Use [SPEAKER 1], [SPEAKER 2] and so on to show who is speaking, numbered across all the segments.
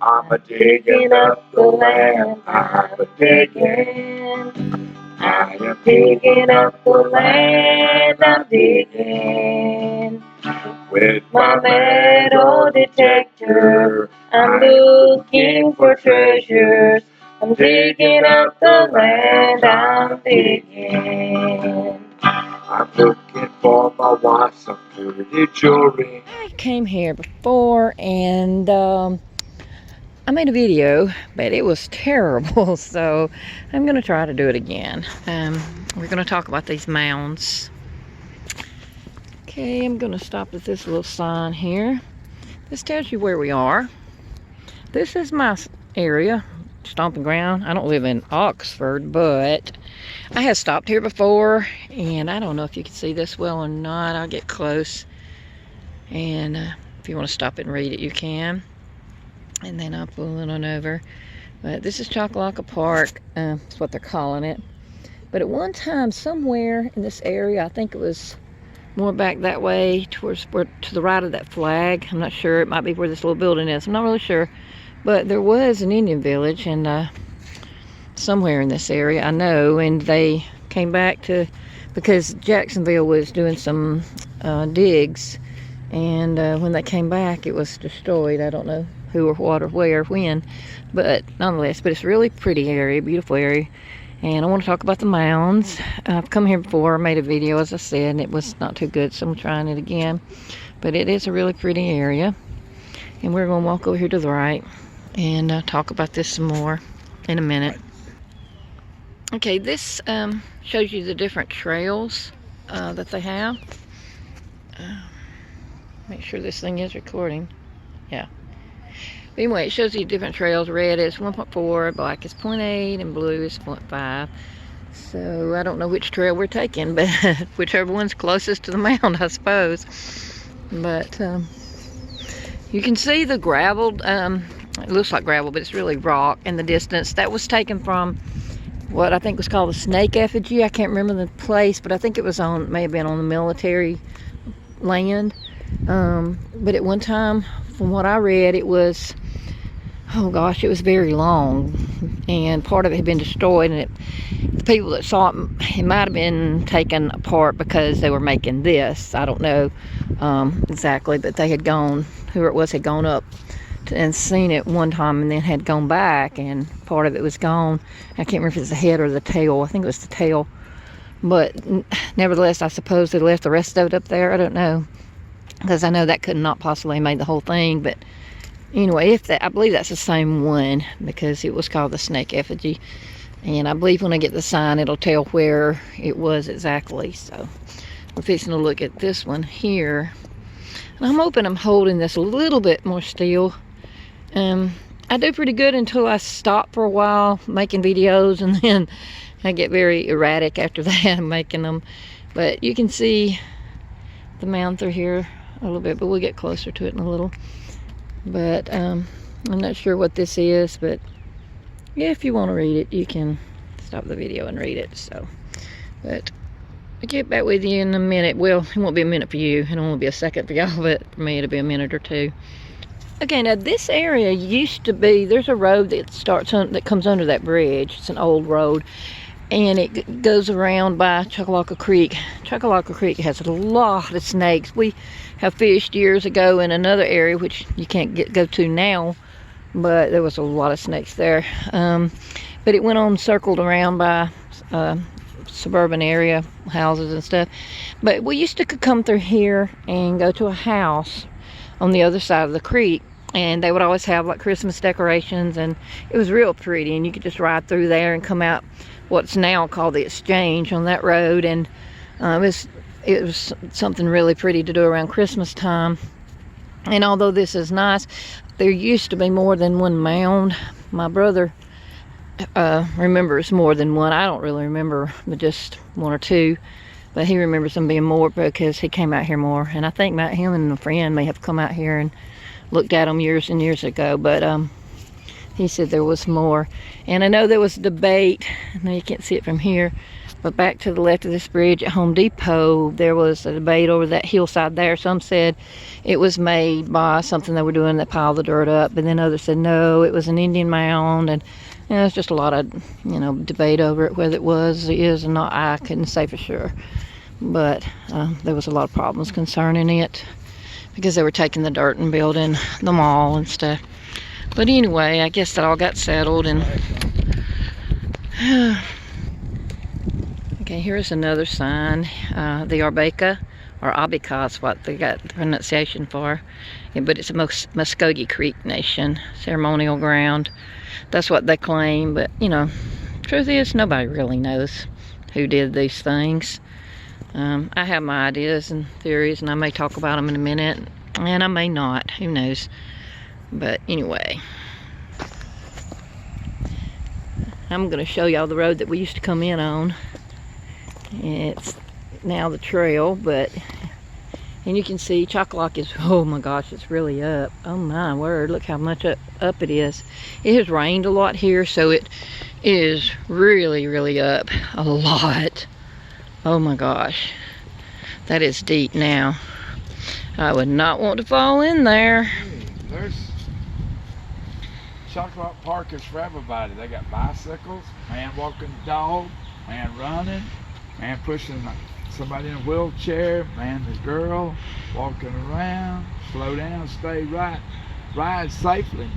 [SPEAKER 1] I'm a digging up the land. I'm a digging. I am digging up the land. I'm digging. With my metal detector, I'm looking for treasures. I'm digging up the land. I'm digging. I'm looking for my wife some pretty jewelry.
[SPEAKER 2] I came here before and I made a video, but it was terrible, so I'm gonna try to do it again. We're gonna talk about these mounds. Okay, I'm gonna stop at this little sign here. This tells you where we are. This is my area, stomping ground. I don't live in Oxford, but I have stopped here before, and I don't know if you can see this well or not. I'll get close, and if you want to stop it and read it, you can. And then I'll pull it on over. But this is Chocolocco Park. That's what they're calling it. But at one time, somewhere in this area, I think it was more back that way, towards to the right of that flag. I'm not sure. It might be where this little building is. I'm not really sure. But there was an Indian village, and somewhere in this area, I know. And they came back to, because Jacksonville was doing some digs, and when they came back, it was destroyed. I don't know who or what or where, when, but nonetheless, but it's a really pretty area, beautiful area. And I want to talk about the mounds. I've come here before, made a video, as I said, and it was not too good, so I'm trying it again. But it is a really pretty area, and we're going to walk over here to the right and talk about this some more in a minute. Okay, this shows you the different trails that they have. Make sure this thing is recording. Yeah. But anyway, it shows you different trails. Red is 1.4, black is 0.8, and blue is 0.5. So I don't know which trail we're taking, but whichever one's closest to the mound, I suppose. But you can see the gravel. It looks like gravel, but it's really rock in the distance. That was taken from what I think was called the snake effigy. I can't remember the place, but I think it was on, may have been on the military land. But at one time, from what I read, it was, oh gosh, it was very long, and part of it had been destroyed, and the people that saw it, it might have been taken apart because they were making this. I don't know exactly, but they had gone, whoever it was had gone up and seen it one time, and then had gone back, and part of it was gone. I can't remember if it was the head or the tail. I think it was the tail, but nevertheless, I suppose they left the rest of it up there. I don't know, because I know that could not possibly have made the whole thing. But anyway, if that, I believe that's the same one, because it was called the snake effigy, and I believe when I get the sign, it'll tell where it was exactly. So we're fixing to look at this one here, and I'm hoping I'm holding this a little bit more still. I do pretty good until I stop for a while making videos, and then I get very erratic after that making them. But you can see the mound through here a little bit, but we'll get closer to it in a little. But I'm not sure what this is, but yeah, if you want to read it, you can stop the video and read it. So, but I'll get back with you in a minute. Well, it won't be a minute for you, it'll only be a second for y'all, but for me it'll be a minute or two. Okay, now this area used to be, there's a road that starts on, that comes under that bridge. It's an old road, and it goes around by Chocolocco Creek. Chocolocco Creek has a lot of snakes. We have fished years ago in another area, which you can't go to now, but there was a lot of snakes there. But it went on, circled around by suburban area, houses and stuff. But we used to come through here and go to a house on the other side of the creek, and they would always have like Christmas decorations, and it was real pretty, and you could just ride through there and come out what's now called the Exchange on that road. And it was something really pretty to do around Christmas time. And although this is nice, there used to be more than one mound. My brother remembers more than one. I don't really remember, but just one or two. But he remembers them being more because he came out here more. And I think him and a friend may have come out here and looked at them years and years ago. But he said there was more. And I know there was a debate. I know you can't see it from here. But back to the left of this bridge at Home Depot, there was a debate over that hillside there. Some said it was made by something they were doing that piled the dirt up, and then others said no, it was an Indian mound, and there's just a lot of debate over it, whether it was, is, or not. I couldn't say for sure, but there was a lot of problems concerning it because they were taking the dirt and building the mall and stuff. But anyway, I guess that all got settled, and okay, here's another sign. The Arbeca, or Abika is what they got the pronunciation for. Yeah, but it's a Chocolocco Creek Nation ceremonial ground. That's what they claim, but truth is nobody really knows who did these things. I have my ideas and theories, and I may talk about them in a minute, and I may not, who knows. But anyway, I'm going to show y'all the road that we used to come in on. It's now the trail, and you can see Chocolocco is, oh my gosh, it's really up. Oh my word, look how much up it is. It has rained a lot here, so it is really, really up a lot. Oh my gosh, that is deep now. I would not want to fall in there.
[SPEAKER 3] There's Chocolocco Park is for everybody. They got bicycles, man walking the dog, man running, man pushing somebody in a wheelchair, man the girl walking around. Slow down, stay right, ride safely.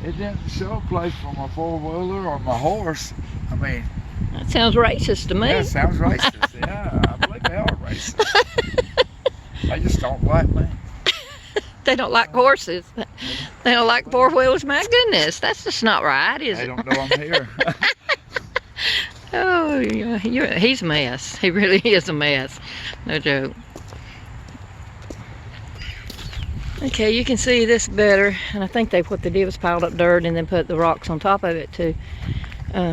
[SPEAKER 3] It didn't show a place for my four-wheeler or my horse. I mean,
[SPEAKER 2] that sounds racist to me.
[SPEAKER 3] Yeah, it sounds racist. Yeah, I believe they are racist. They just don't like me.
[SPEAKER 2] They don't like horses. They don't like four-wheelers. My goodness, that's just not right, is it?
[SPEAKER 3] They don't know I'm here.
[SPEAKER 2] Oh, he's a mess. He really is a mess. No joke. Okay, you can see this better, and I think what they did was piled up dirt and then put the rocks on top of it to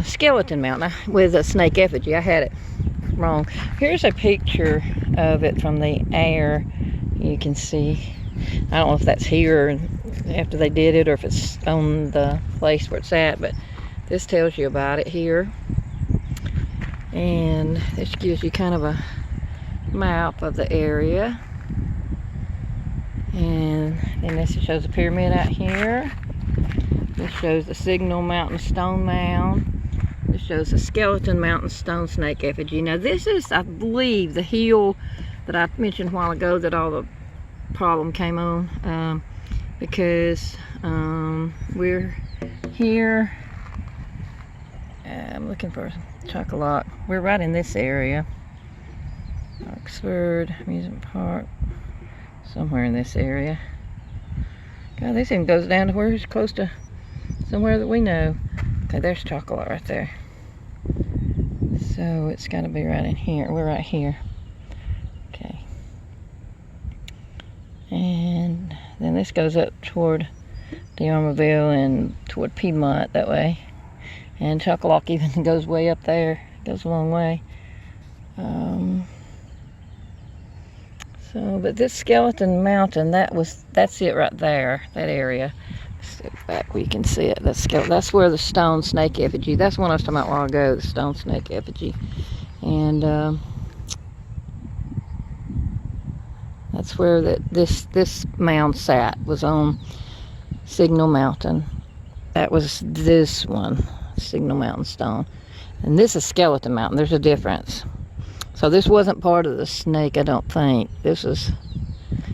[SPEAKER 2] Skeleton Mountain with a snake effigy. I had it wrong. Here's a picture of it from the air. You can see. I don't know if that's here after they did it or if it's on the place where it's at, but this tells you about it here. And this gives you kind of a map of the area. And then this shows a pyramid out here. This shows the Signal Mountain Stone Mound. This shows the Skeleton Mountain Stone Snake Effigy. Now this is, I believe, the hill that I mentioned a while ago that all the problem came on, because we're here. I'm looking for Chocolocco. We're right in this area. Oxford Amusement Park. Somewhere in this area. God, this even goes down to where it's close to somewhere that we know. Okay, there's Chocolocco right there. So it's got to be right in here. We're right here. Okay. And then this goes up toward D'Armaville and toward Piedmont that way. And Chocolocco even goes way up there. Goes a long way. But this Skeleton Mountain, that's it right there, that area. Step back where you can see it. That's where the stone snake effigy. That's one I was talking about a while ago, the stone snake effigy. And that's where this mound sat, was on Signal Mountain. That was this one, Signal Mountain Stone. And this is Skeleton Mountain. There's a difference. So this wasn't part of the snake, I don't think. This was,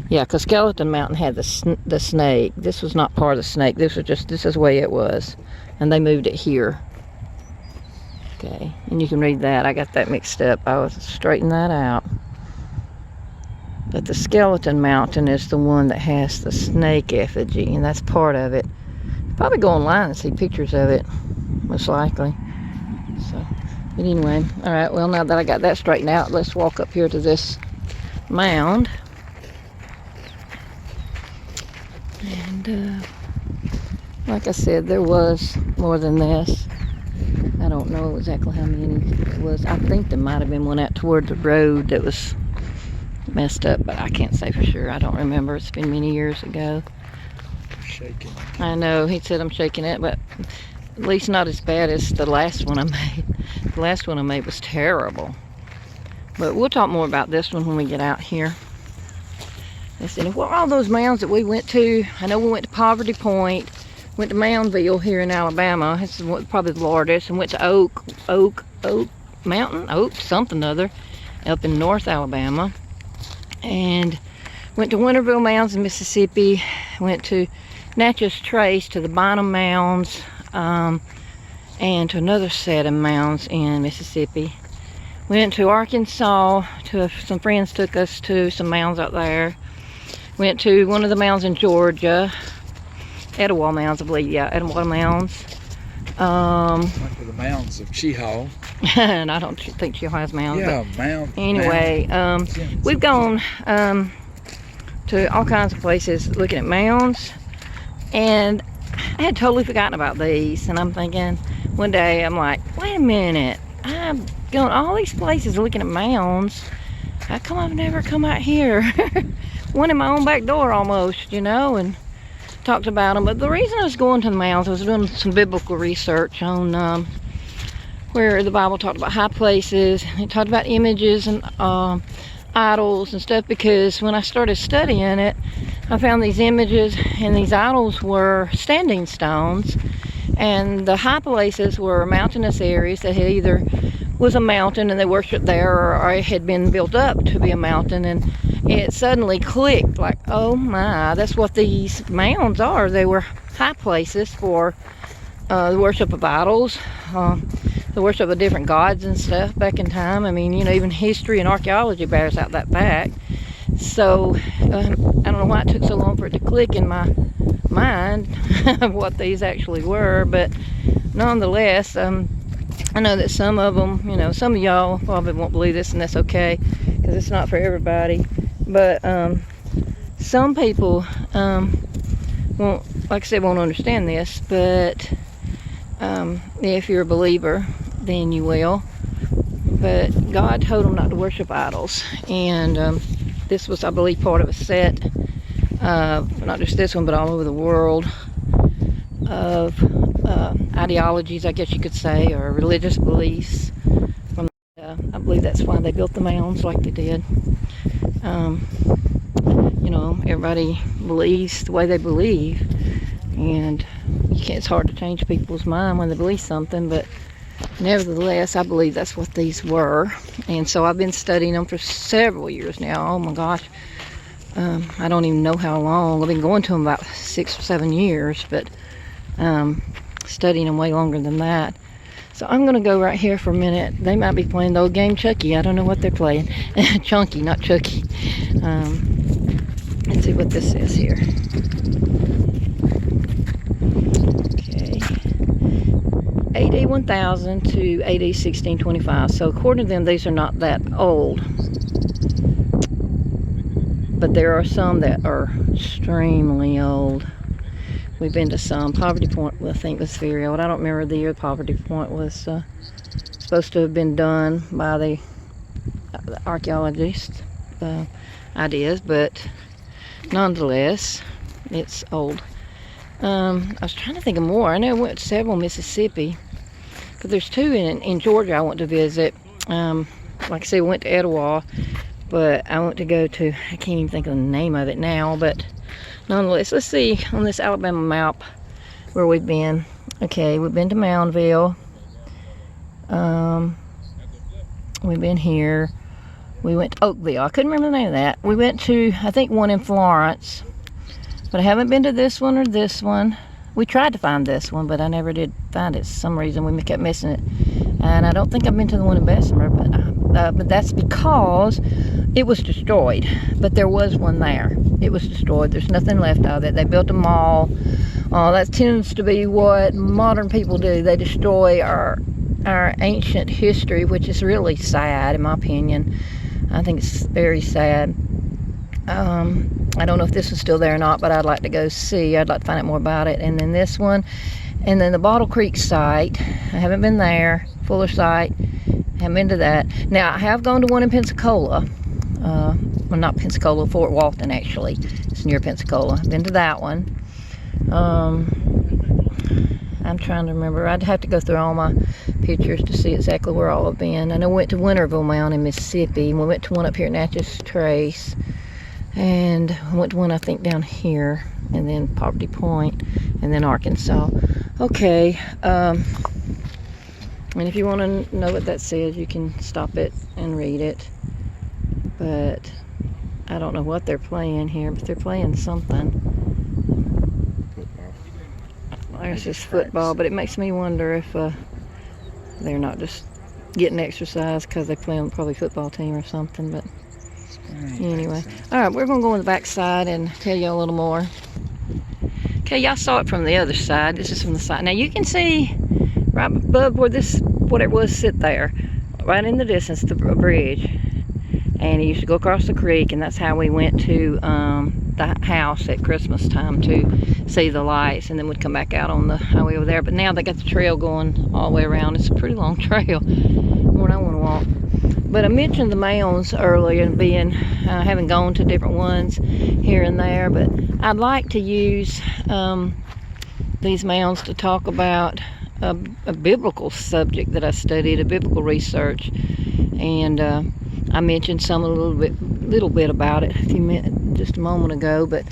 [SPEAKER 2] yeah, because Skeleton Mountain had the snake. This was not part of the snake. This is the way it was. And they moved it here. Okay, and you can read that. I got that mixed up. I was straightening that out. But the Skeleton Mountain is the one that has the snake effigy, and that's part of it. Probably go online and see pictures of it, most likely. So. But anyway, all right, well, now that I got that straightened out, let's walk up here to this mound. And like I said, there was more than this. I don't know exactly how many it was. I think there might have been one out toward the road that was messed up, but I can't say for sure. I don't remember. It's been many years ago.
[SPEAKER 3] Shaking.
[SPEAKER 2] I know, he said I'm shaking it, but At least not as bad as the last one I made. The last one I made was terrible. But we'll talk more about this one when we get out here. Listen, well, all those mounds that we went to, I know we went to Poverty Point, went to Moundville here in Alabama. This is probably the largest. And went to Oak Mountain, something other, up in North Alabama. And went to Winterville Mounds in Mississippi. Went to Natchez Trace to the Bynum Mounds. And to another set of mounds in Mississippi. Went to Arkansas, some friends took us to some mounds out there. Went to one of the mounds in Georgia, Etowah Mounds, I believe, yeah, Etowah Mounds.
[SPEAKER 3] Went to the mounds of Cheehaw.
[SPEAKER 2] And I don't think Cheehaw has mounds.
[SPEAKER 3] Yeah, mound.
[SPEAKER 2] Anyway, we've gone to all kinds of places looking at mounds, and I had totally forgotten about these, and I'm thinking, one day, I'm like, wait a minute, I'm going all these places looking at mounds. How come I've never come out here? One in my own back door almost, you know, and talked about them. But the reason I was going to the mounds, I was doing some biblical research on where the Bible talked about high places. It talked about images and idols and stuff, because when I started studying it, I found these images and these idols were standing stones, and the high places were mountainous areas that had either was a mountain and they worshiped there, or it had been built up to be a mountain. And it suddenly clicked, like, oh my, that's what these mounds are. They were high places for the worship of idols, the worship of different gods and stuff back in time. I mean, you know, even history and archaeology bears out that fact. So I don't know why it took so long for it to click in my mind of what these actually were, but nonetheless, I know that some of them, you know, some of y'all probably won't believe this, and that's okay, because it's not for everybody. But some people won't, like I said, won't understand this, but if you're a believer, then you will. But God told them not to worship idols, and this was, I believe, part of a set, not just this one, but all over the world, of ideologies, I guess you could say, or religious beliefs. I believe that's why they built the mounds like they did. You know, everybody believes the way they believe, and it's hard to change people's mind when they believe something, but nevertheless, I believe that's what these were. And so I've been studying them for several years now. Oh my gosh, I don't even know how long. I've been going to them about 6 or 7 years, but studying them way longer than that. So I'm gonna go right here for a minute. They might be playing the old game Chucky. I don't know what they're playing. Chunky, not Chucky. Let's see what this says here. Okay. AD 1000 to AD 1625. So according to them, these are not that old. But there are some that are extremely old. We've been to some. Poverty Point, I think, was very old. I don't remember the year Poverty Point was supposed to have been done by the archaeologists' ideas, but nonetheless, it's old. I was trying to think of more. I know I went to several Mississippi, because there's two in Georgia I want to visit. Like I said, we went to Etowah, but I want to go to, I can't even think of the name of it now, but nonetheless, let's see on this Alabama map where we've been. Okay, we've been to Moundville. We've been here. We went to Oakville. I couldn't remember the name of that. We went to, I think, one in Florence, but I haven't been to this one or this one. We tried to find this one, but I never did find it. For some reason, we kept missing it. And I don't think I've been to the one in Bessemer, but that's because it was destroyed. But there was one there. It was destroyed. There's nothing left of it. They built a mall. That tends to be what modern people do. They destroy our ancient history, which is really sad, in my opinion. I think it's very sad. I don't know if this is still there or not, but I'd like to go see. I'd like to find out more about it. And then this one, and then the Bottle Creek site. I haven't been there. Fuller site. Haven't been to that. Now, I have gone to one in Pensacola. Well, not Pensacola, Fort Walton, actually. It's near Pensacola. I've been to that one. I I'm trying to remember. I'd have to go through all my pictures to see exactly where all I've been. And I went to Winterville Mound in Mississippi. We went to one up here at Natchez Trace. And I went to one, I think, down here. And then Poverty Point. And then Arkansas. Okay. And if you want to know what that says, you can stop it and read it. But I don't know what they're playing here, but they're playing something. There's this football, but it makes me wonder if they're not just getting exercise because they play on probably football team or something. But anyway, all right, we're gonna go on the back side and tell you a little more. Okay, y'all saw it from the other side. This is from the side. Now you can see right above where this, what it was, sit there, right in the distance, the bridge. And he used to go across the creek, and that's how we went to the house at Christmas time to see the lights, and then we'd come back out on the highway over there. But now they got the trail going all the way around. It's a pretty long trail, more than I want to walk. But I mentioned the mounds earlier, and being having gone to different ones here and there. But I'd like to use these mounds to talk about a biblical subject that I studied, a biblical research, and I mentioned some a little bit about it just a moment ago. But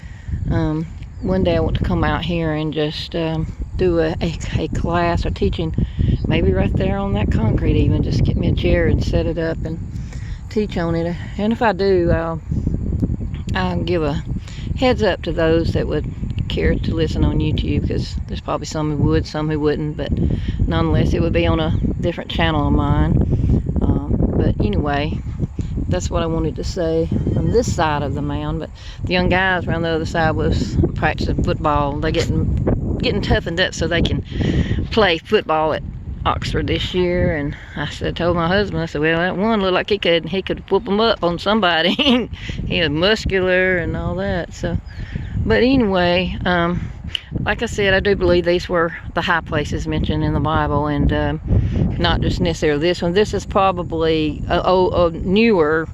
[SPEAKER 2] one day I want to come out here and just do a class or teaching, maybe right there on that concrete even. Just get me a chair and set it up and teach on it. And if I do, I'll give a heads up to those that would care to listen on YouTube, because there's probably some who would, some who wouldn't, but nonetheless it would be on a different channel of mine. But anyway, that's what I wanted to say from this side of the mound. But the young guys around the other side was practicing football. They're getting toughened up so they can play football at Oxford this year. And I told my husband, I said, well, that one looked like he could whoop them up on somebody. He was muscular and all that. So, but anyway, like I said, I do believe these were the high places mentioned in the Bible, and not just necessarily this one. This is probably newer,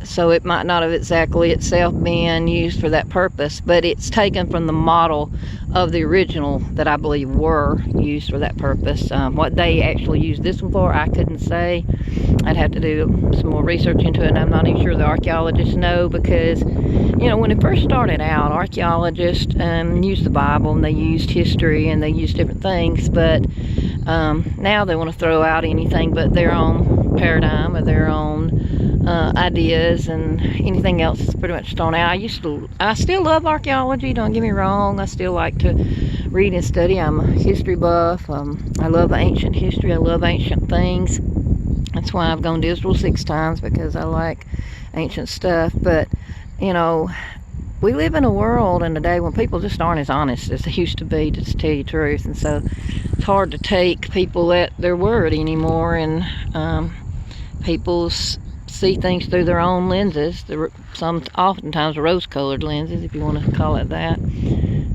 [SPEAKER 2] so it might not have exactly itself been used for that purpose, but it's taken from the model of the original that I believe were used for that purpose. What they actually used this one for, I couldn't say. I'd have to do some more research into it, and I'm not even sure the archaeologists know, because, you know, when it first started out, archaeologists used the Bible, and they used history, and they used different things, but now they want to throw out anything but their own paradigm or their own ideas, and anything else is pretty much thrown out. I still love archaeology, don't get me wrong. I still like to read and study. I'm a history buff. I love ancient history. I love ancient things. That's why I've gone to Israel 6 times, because I like ancient stuff. But, you know, we live in a world and a day when people just aren't as honest as they used to be, to tell you the truth. And so it's hard to take people at their word anymore, and people see things through their own lenses. Oftentimes rose-colored lenses, if you want to call it that.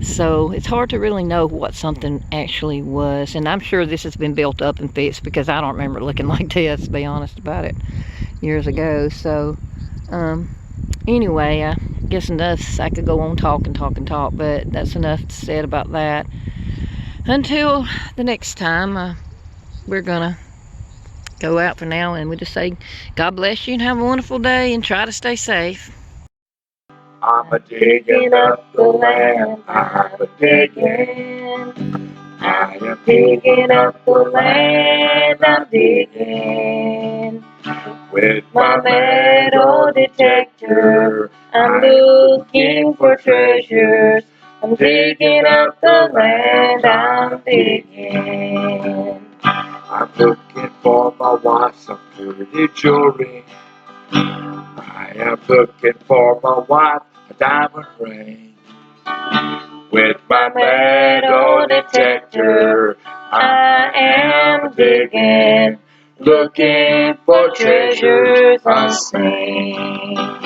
[SPEAKER 2] So it's hard to really know what something actually was. And I'm sure this has been built up and fixed, because I don't remember looking like this, to be honest about it, years ago. So anyway, I guess enough. I could go on talk, but that's enough said about that. Until the next time, we're gonna go out for now, and we just say God bless you and have a wonderful day, and try to stay safe.
[SPEAKER 1] I'm a digging up the land, I'm a digging. I am digging up the land, I'm digging. With my metal detector, I'm looking for treasures. I'm digging up the land, I'm digging. I'm looking for my wife some pretty jewelry. I am looking for my wife a diamond ring. With my metal detector, I am digging, looking for treasures unseen.